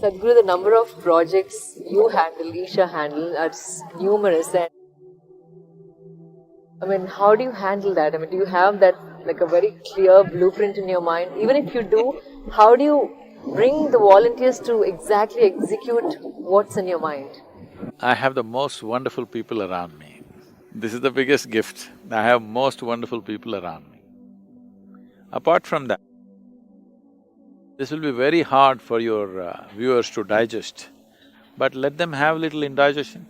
Sadhguru, the number of projects you handle, Isha handle, are numerous. And I mean, how do you handle that? I mean, do you have that like a very clear blueprint in your mind? Even if you do, how do you bring the volunteers to exactly execute what's in your mind? I have the most wonderful people around me. This is the biggest gift. I have most wonderful people around me. Apart from that, this will be very hard for your viewers to digest, but let them have little indigestion.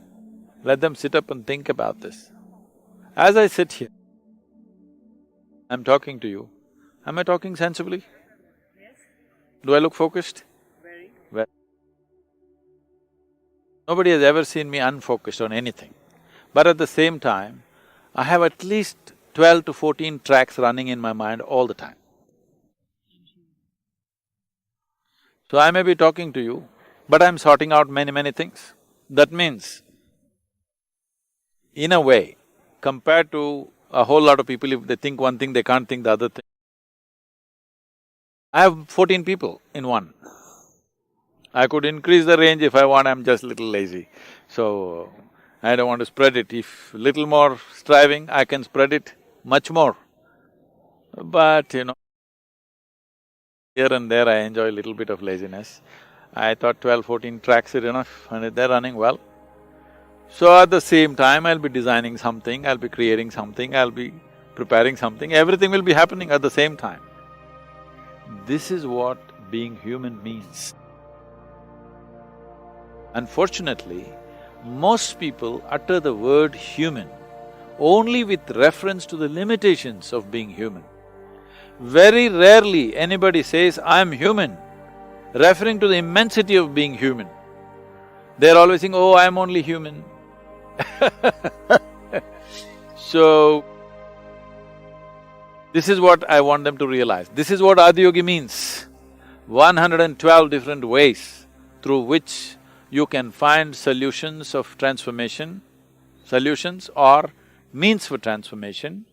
Let them sit up and think about this. As I sit here, I'm talking to you. Am I talking sensibly? Yes. Do I look focused? Very. Well, nobody has ever seen me unfocused on anything. But at the same time, I have at least 12 to 14 tracks running in my mind all the time. So I may be talking to you, but I'm sorting out many things. That means, in a way, compared to a whole lot of people, if they think one thing, they can't think the other thing. I have 14 people in one. I could increase the range if I want, I'm just little lazy. So, I don't want to spread it. If little more striving, I can spread it much more. But, here and there I enjoy a little bit of laziness. I thought 12, 14 tracks is enough and they're running well. So at the same time, I'll be designing something, I'll be creating something, I'll be preparing something, everything will be happening at the same time. This is what being human means. Unfortunately, most people utter the word human only with reference to the limitations of being human. Very rarely anybody says, I'm human, referring to the immensity of being human. They're always saying, oh, I'm only human. So, this is what I want them to realize. This is what Adiyogi means. 112 different ways through which you can find solutions of transformation, solutions or means for transformation,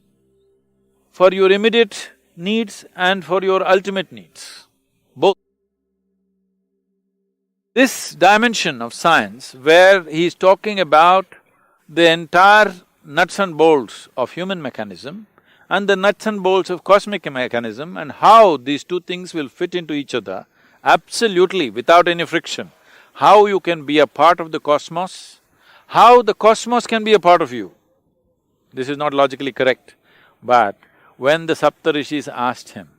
for your immediate needs and for your ultimate needs, both. This dimension of science where he's talking about the entire nuts and bolts of human mechanism and the nuts and bolts of cosmic mechanism and how these two things will fit into each other absolutely without any friction, how you can be a part of the cosmos, how the cosmos can be a part of you. This is not logically correct, but when the Saptarishis asked him,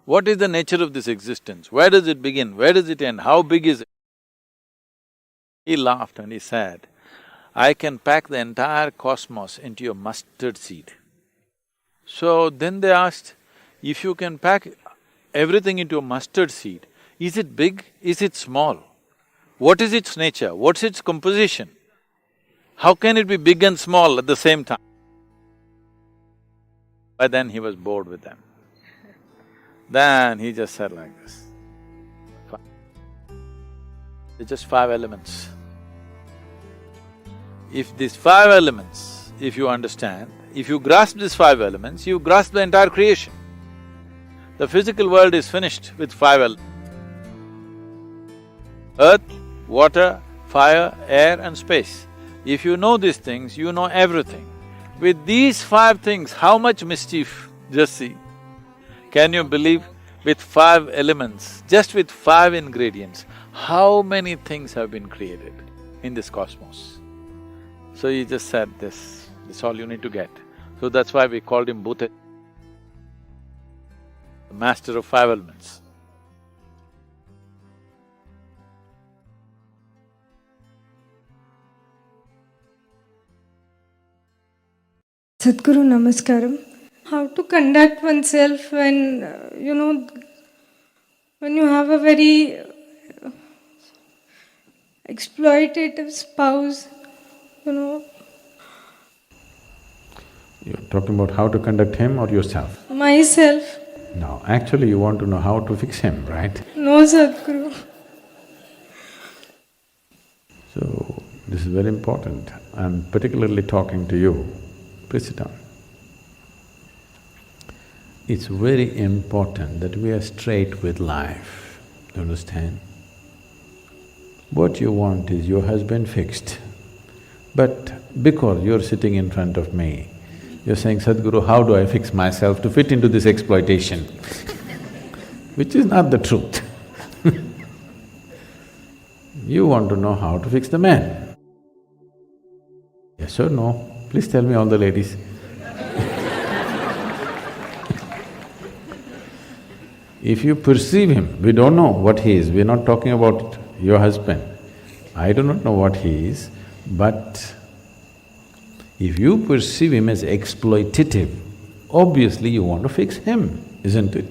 what is the nature of this existence? Where does it begin? Where does it end? How big is it? He laughed and he said, I can pack the entire cosmos into a mustard seed. So then they asked, if you can pack everything into a mustard seed, is it big? Is it small? What is its nature? What's its composition? How can it be big and small at the same time? But then he was bored with them. Then he just said like this, they're just 5 elements. If these 5 elements, if you understand, if you grasp these 5 elements, you grasp the entire creation. The physical world is finished with 5 elements. Earth, water, fire, air and space. If you know these things, you know everything. With these 5 things, how much mischief, just see. Can you believe with 5 elements, just with 5 ingredients, how many things have been created in this cosmos? So he just said this is all you need to get. So that's why we called him Bhute, the master of 5 elements. Sadhguru, Namaskaram. How to conduct oneself when, when you have a very exploitative spouse, You're talking about how to conduct him or yourself? myself. No, actually you want to know how to fix him, right? No, Sadhguru. So, this is very important. I'm particularly talking to you. Please sit down. It's very important that we are straight with life. You understand? What you want is your husband fixed. But because you're sitting in front of me, you're saying, Sadhguru, how do I fix myself to fit into this exploitation? Which is not the truth. You want to know how to fix the man. Yes or no? Please tell me, all the ladies. If you perceive him, we don't know what he is, we're not talking about your husband. I do not know what he is, but if you perceive him as exploitative, obviously you want to fix him, isn't it?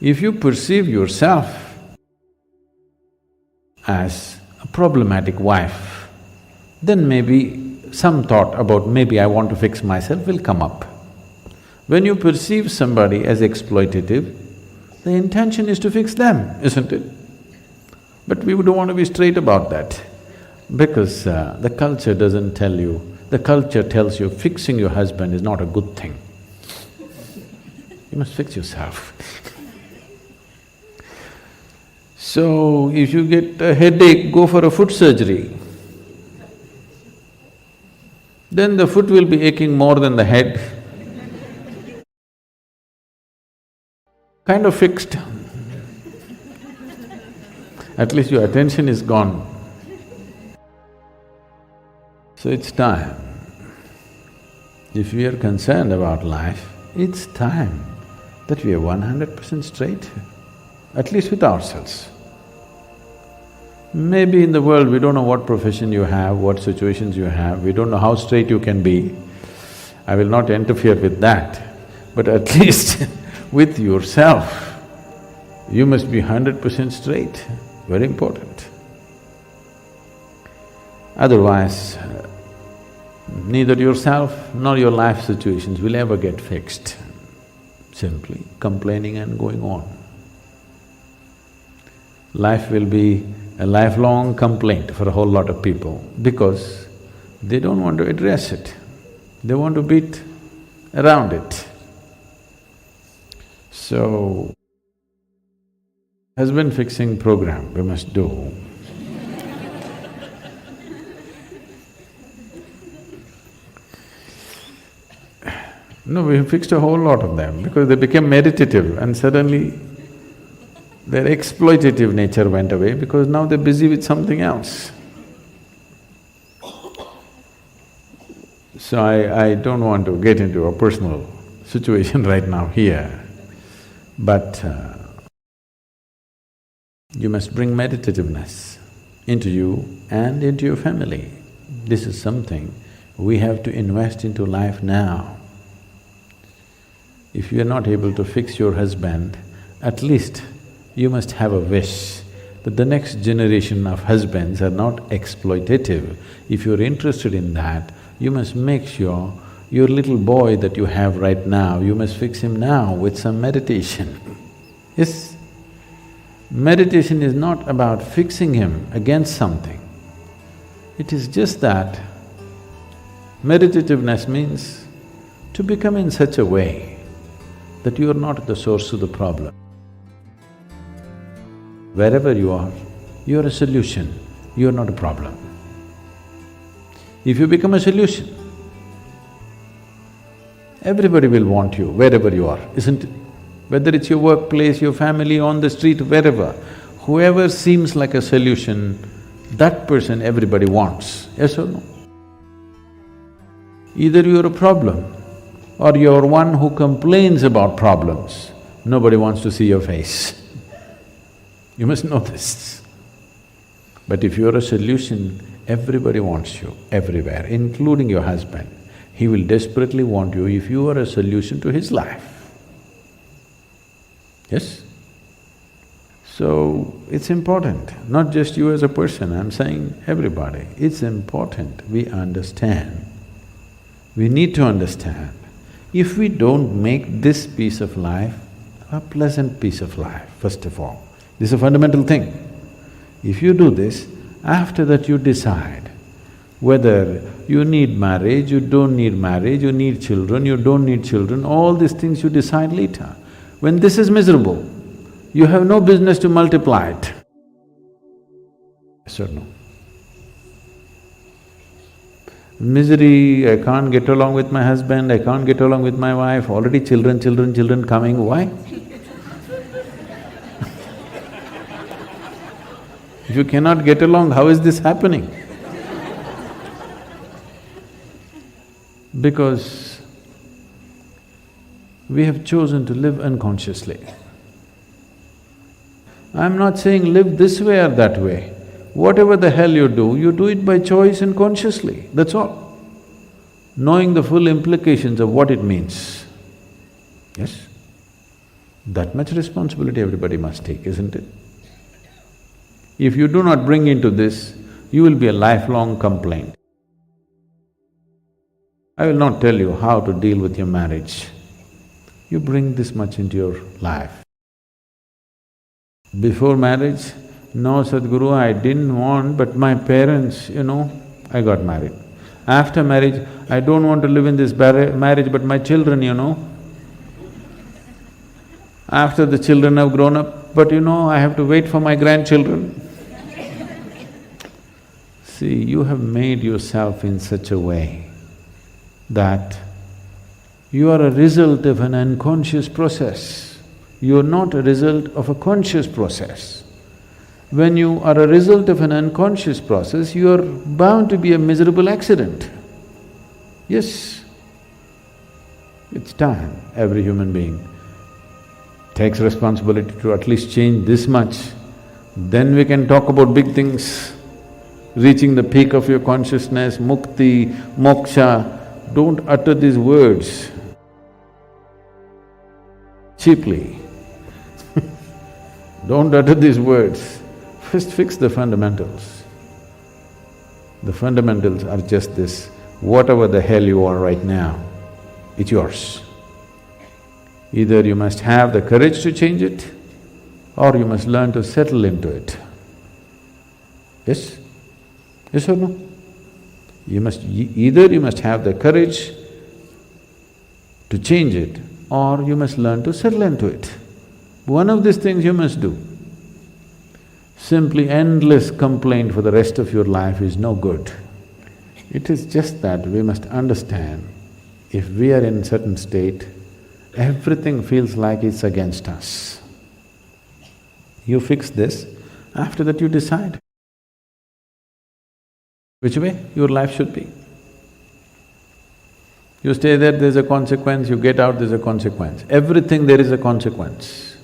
If you perceive yourself as a problematic wife, then maybe some thought about maybe I want to fix myself will come up. When you perceive somebody as exploitative, the intention is to fix them, isn't it? But we don't want to be straight about that, because the culture doesn't tell you, the culture tells you fixing your husband is not a good thing. You must fix yourself. So, if you get a headache, go for a foot surgery. Then the foot will be aching more than the head. Kind of fixed. At least your attention is gone. So it's time. If we are concerned about life, it's time that we are 100% straight, at least with ourselves. Maybe in the world we don't know what profession you have, what situations you have, we don't know how straight you can be. I will not interfere with that, but at least with yourself, you must be 100% straight, very important. Otherwise, neither yourself nor your life situations will ever get fixed, simply complaining and going on. Life will be a lifelong complaint for a whole lot of people because they don't want to address it, they want to beat around it. So, husband fixing program we must do. No, we fixed a whole lot of them because they became meditative and suddenly their exploitative nature went away because now they're busy with something else. So I don't want to get into a personal situation right now here, but you must bring meditativeness into you and into your family. This is something we have to invest into life now. If you are not able to fix your husband, at least you must have a wish that the next generation of husbands are not exploitative. If you're interested in that, you must make sure your little boy that you have right now, you must fix him now with some meditation. Yes? Meditation is not about fixing him against something. It is just that meditativeness means to become in such a way that you are not the source of the problem. Wherever you are a solution, you are not a problem. If you become a solution, everybody will want you wherever you are, isn't it? Whether it's your workplace, your family, on the street, wherever, whoever seems like a solution, that person everybody wants, yes or no? Either you're a problem or you're one who complains about problems, nobody wants to see your face. You must know this. But if you're a solution, everybody wants you, everywhere, including your husband. He will desperately want you if you are a solution to his life. Yes? So, it's important, not just you as a person, I'm saying everybody, it's important we understand. We need to understand. If we don't make this piece of life a pleasant piece of life, first of all, this is a fundamental thing. If you do this, after that you decide whether you need marriage, you don't need marriage, you need children, you don't need children, all these things you decide later. When this is miserable, you have no business to multiply it. Yes or no? Misery, I can't get along with my husband, I can't get along with my wife, already children coming, why? If you cannot get along, how is this happening? Because we have chosen to live unconsciously. I'm not saying live this way or that way. Whatever the hell you do it by choice and consciously, that's all. Knowing the full implications of what it means. Yes? That much responsibility everybody must take, isn't it? If you do not bring into this, you will be a lifelong complaint. I will not tell you how to deal with your marriage. You bring this much into your life. Before marriage, no, Sadhguru, I didn't want, but my parents, I got married. After marriage, I don't want to live in this marriage, but my children, After the children have grown up, but I have to wait for my grandchildren. See, you have made yourself in such a way that you are a result of an unconscious process. You are not a result of a conscious process. When you are a result of an unconscious process, you are bound to be a miserable accident. Yes, it's time every human being takes responsibility to at least change this much. Then we can talk about big things, reaching the peak of your consciousness, mukti, moksha. Don't utter these words cheaply. Don't utter these words. First fix the fundamentals. The fundamentals are just this: whatever the hell you are right now, it's yours. Either you must have the courage to change it, or you must learn to settle into it. Yes? Yes or no? Either you must have the courage to change it, or you must learn to settle into it. One of these things you must do. Simply endless complaint for the rest of your life is no good. It is just that we must understand, if we are in certain state, everything feels like it's against us. You fix this, after that you decide which way your life should be. You stay there, there's a consequence, you get out, there's a consequence. Everything there is a consequence.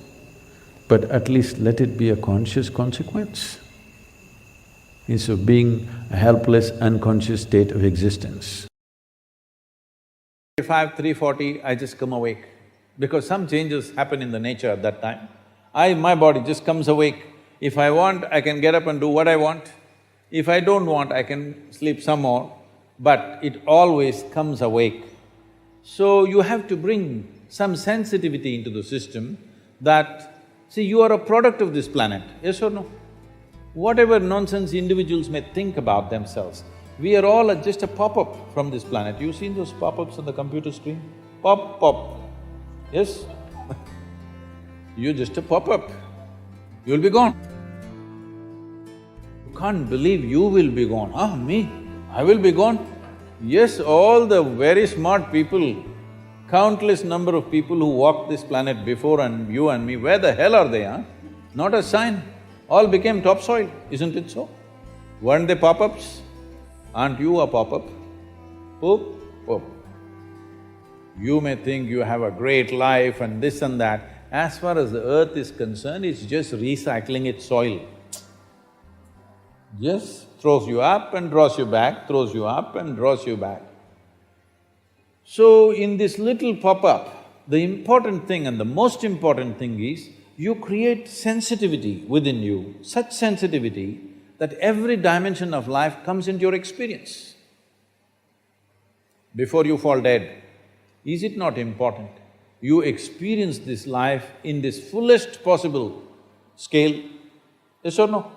But at least let it be a conscious consequence, instead of being a helpless, unconscious state of existence. 3:35, 3:40, I just come awake, because some changes happen in the nature at that time. My body just comes awake. If I want, I can get up and do what I want. If I don't want, I can sleep some more, but it always comes awake. So you have to bring some sensitivity into the system that, see, you are a product of this planet, yes or no? Whatever nonsense individuals may think about themselves, we are all just a pop-up from this planet. You've seen those pop-ups on the computer screen? Pop, pop, yes? You're just a pop-up, you'll be gone. You can't believe you will be gone. Ah, me? I will be gone? Yes, all the very smart people, countless number of people who walked this planet before and you and me, where the hell are they, huh? Not a sign. All became topsoil, isn't it so? Weren't they pop-ups? Aren't you a pop-up? Poop, poop. You may think you have a great life and this and that. As far as the earth is concerned, it's just recycling its soil. Just throws you up and draws you back, throws you up and draws you back. So in this little pop-up, the important thing and the most important thing is, you create sensitivity within you, such sensitivity that every dimension of life comes into your experience. Before you fall dead, is it not important you experience this life in this fullest possible scale? Yes or no?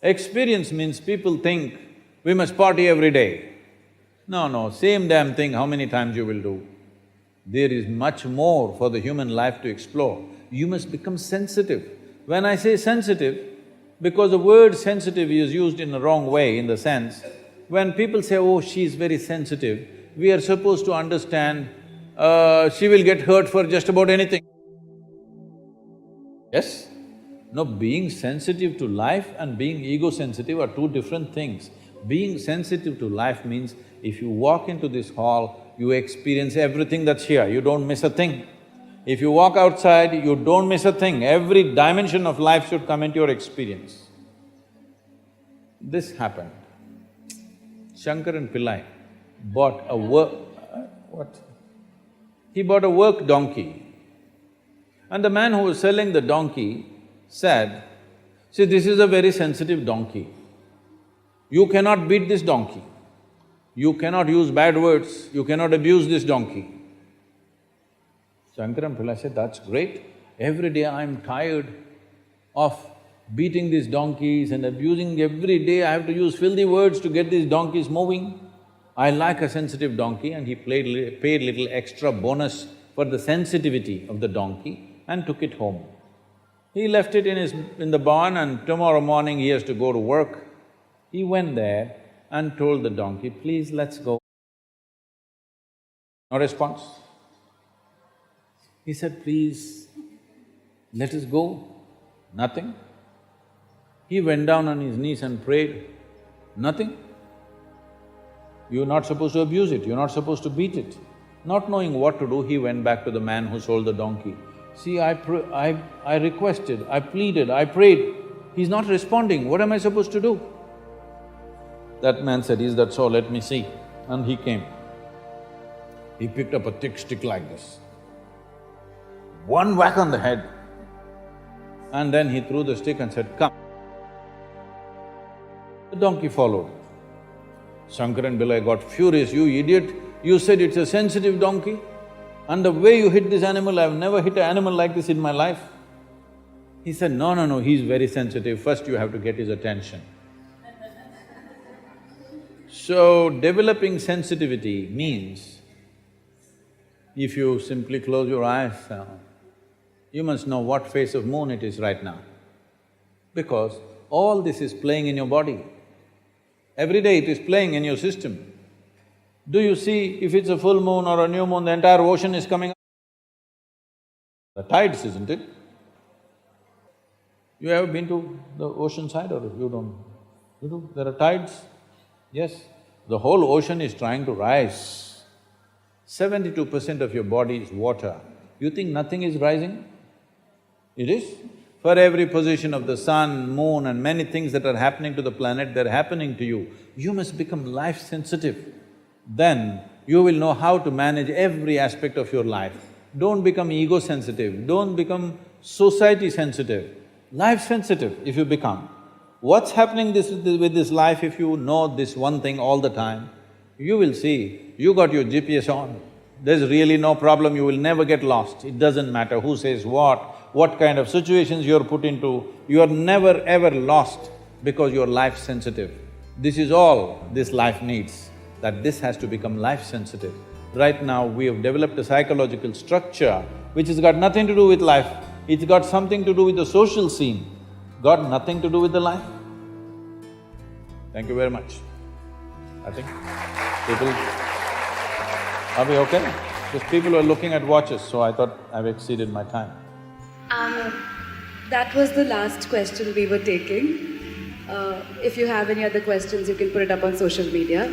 Experience means people think we must party every day. No, same damn thing how many times you will do. There is much more for the human life to explore. you must become sensitive. When I say sensitive, because the word sensitive is used in the wrong way, in the sense, when people say, oh, she's very sensitive, we are supposed to understand, she will get hurt for just about anything. Yes? No, being sensitive to life and being ego-sensitive are two different things. Being sensitive to life means if you walk into this hall, you experience everything that's here, you don't miss a thing. If you walk outside, you don't miss a thing. Every dimension of life should come into your experience. This happened. Shankaran Pillai bought a what? He bought a work donkey. And the man who was selling the donkey said, see, this is a very sensitive donkey. You cannot beat this donkey. You cannot use bad words, you cannot abuse this donkey. Shankaran Pillai said, that's great. Every day I'm tired of beating these donkeys and abusing. Every day I have to use filthy words to get these donkeys moving. I like a sensitive donkey, and he paid little extra bonus for the sensitivity of the donkey and took it home. He left it in the barn, and tomorrow morning he has to go to work. He went there and told the donkey, please, let's go. No response. He said, please, let us go. Nothing. He went down on his knees and prayed. Nothing. You're not supposed to abuse it, you're not supposed to beat it. Not knowing what to do, he went back to the man who sold the donkey. See, I requested, I pleaded, I prayed. He's not responding, what am I supposed to do? That man said, is that so? Let me see. And he came. He picked up a thick stick like this. One whack on the head. And then he threw the stick and said, come. The donkey followed. Shankaran Pillai got furious, you idiot, you said it's a sensitive donkey, and the way you hit this animal, I've never hit an animal like this in my life. He said, no, he's very sensitive, first you have to get his attention. So, developing sensitivity means, if you simply close your eyes, you must know what phase of moon it is right now, because all this is playing in your body. Every day it is playing in your system. Do you see if it's a full moon or a new moon, the entire ocean is coming up? The tides, isn't it? You ever been to the ocean side or you don't? You do? There are tides? Yes. The whole ocean is trying to rise. 72% of your body is water. You think nothing is rising? It is. For every position of the sun, moon and many things that are happening to the planet, they're happening to you. You must become life-sensitive. Then you will know how to manage every aspect of your life. Don't become ego-sensitive, don't become society-sensitive. Life-sensitive if you become. What's happening with this life if you know this one thing all the time? You will see, you got your GPS on. There's really no problem, you will never get lost. It doesn't matter who says what kind of situations you're put into, you are never ever lost because you're life-sensitive. This is all this life needs, that this has to become life-sensitive. Right now, we have developed a psychological structure which has got nothing to do with life, it's got something to do with the social scene, got nothing to do with the life. Thank you very much. I think people… Are we okay? Because people are looking at watches, so I thought I've exceeded my time. That was the last question we were taking. If you have any other questions, you can put it up on social media.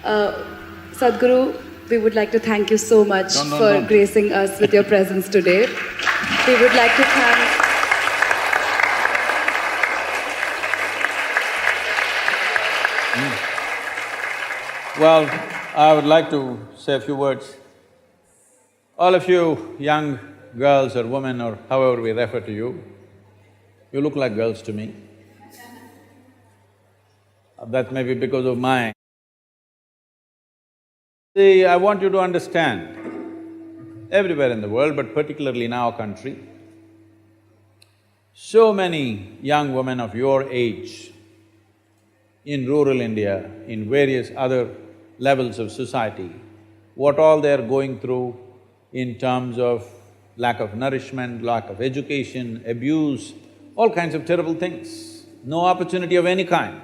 Sadhguru, we would like to thank you so much for gracing us with your presence today. We would like to thank… Well, I would like to say a few words. All of you young girls or women or however we refer to you, you look like girls to me. That may be because of my… See, I want you to understand, everywhere in the world, but particularly in our country, so many young women of your age in rural India, in various other levels of society, what all they're going through in terms of lack of nourishment, lack of education, abuse, all kinds of terrible things, no opportunity of any kind.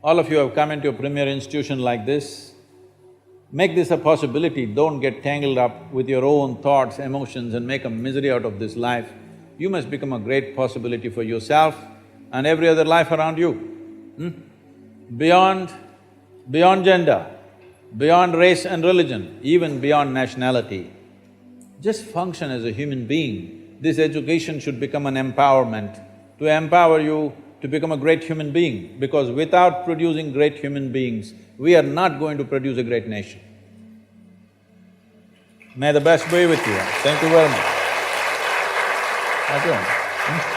All of you have come into a premier institution like this. Make this a possibility, don't get tangled up with your own thoughts, emotions and make a misery out of this life. You must become a great possibility for yourself and every other life around you. Beyond gender, beyond race and religion, even beyond nationality, just function as a human being. This education should become an empowerment to empower you to become a great human being, because without producing great human beings, we are not going to produce a great nation. May the best be with you. Thank you very much. Okay.